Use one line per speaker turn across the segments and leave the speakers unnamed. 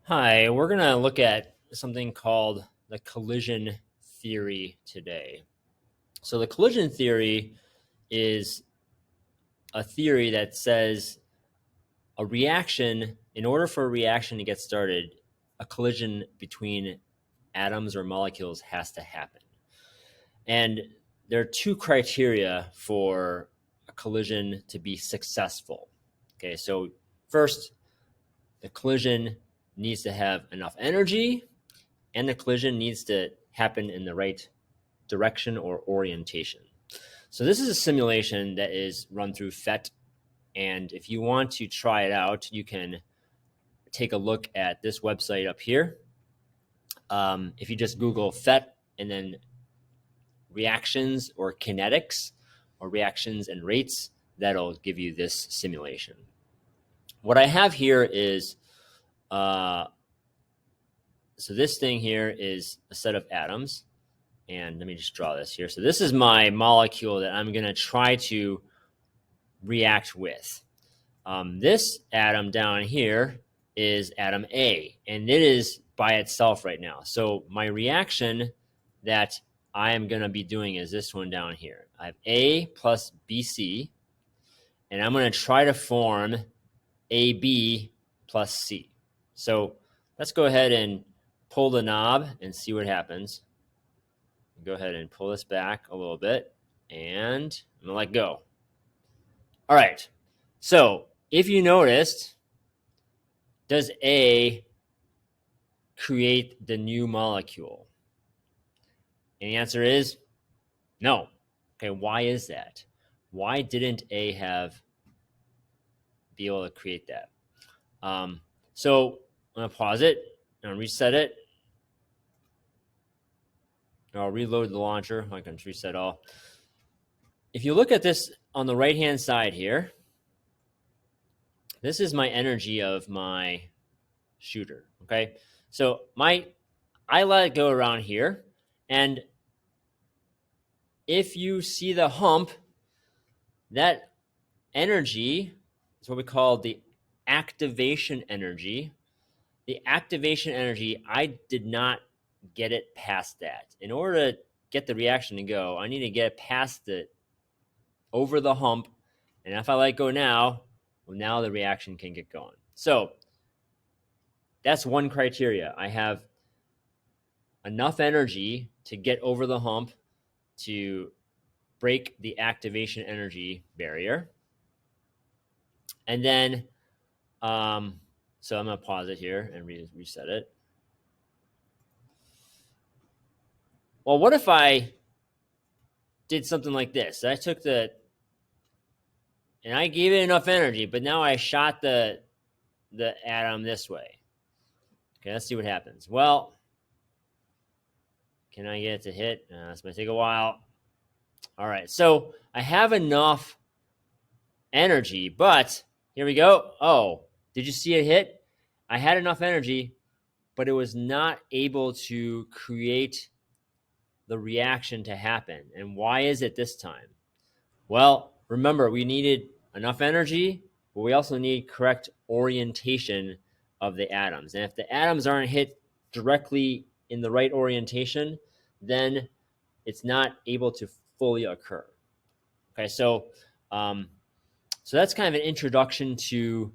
Hi, we're going to look at something called the collision theory today. So, the collision theory is a theory that says in order for a reaction to get started, a collision between atoms or molecules has to happen. And there are two criteria for a collision to be successful. Okay, so first, the collision needs to have enough energy, and the collision needs to happen in the right direction or orientation. So this is a simulation that is run through PhET, and if you want to try it out, you can take a look at this website up here. If you just Google PhET and then reactions or kinetics or reactions and rates, that'll give you this simulation. What I have here is so this thing here is a set of atoms. And let me just draw this here. So this is my molecule that I'm going to try to react with. This atom down here is atom A, and it is by itself right now. So my reaction that I am going to be doing is this one down here. I have A plus BC, and I'm going to try to form AB plus C. So let's go ahead and pull the knob and see what happens. Go ahead and pull this back a little bit, and I'm gonna let go. All right, so if you noticed, does A create the new molecule? And the answer is no. Okay, why is that? Why didn't A be able to create that? So I'm gonna pause it, and reset it. I'll reload the launcher. I can reset all. If you look at this on the right-hand side here, this is my energy of my shooter. Okay, so I let it go around here, and if you see the hump, that energy is what we call the activation energy. The activation energy, I did not get it past that. In order to get the reaction to go, I need to get it past it, over the hump, and if I let go now, well, now the reaction can get going. So that's one criteria. I have enough energy to get over the hump to break the activation energy barrier. And then, so I'm going to pause it here and reset it. Well, what if I did something like this? I took and I gave it enough energy, but now I shot the atom this way. Okay, let's see what happens. Well, can I get it to hit? It's going to take a while. All right, so I have enough energy, but here we go. Oh, did you see it hit? I had enough energy, but it was not able to create the reaction to happen. And why is it this time? Well, remember, we needed enough energy, but we also need correct orientation of the atoms. And if the atoms aren't hit directly in the right orientation, then it's not able to fully occur. Okay, so that's kind of an introduction to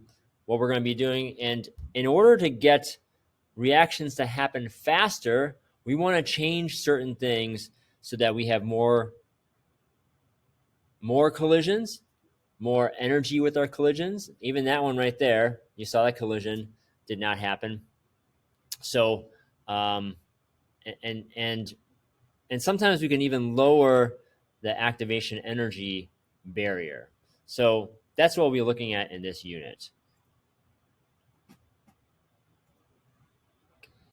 what we're going to be doing. And in order to get reactions to happen faster, we want to change certain things so that we have more collisions, more energy with our collisions. Even that one right there, you saw that collision did not happen. So, and sometimes we can even lower the activation energy barrier. So that's what we'll be looking at in this unit.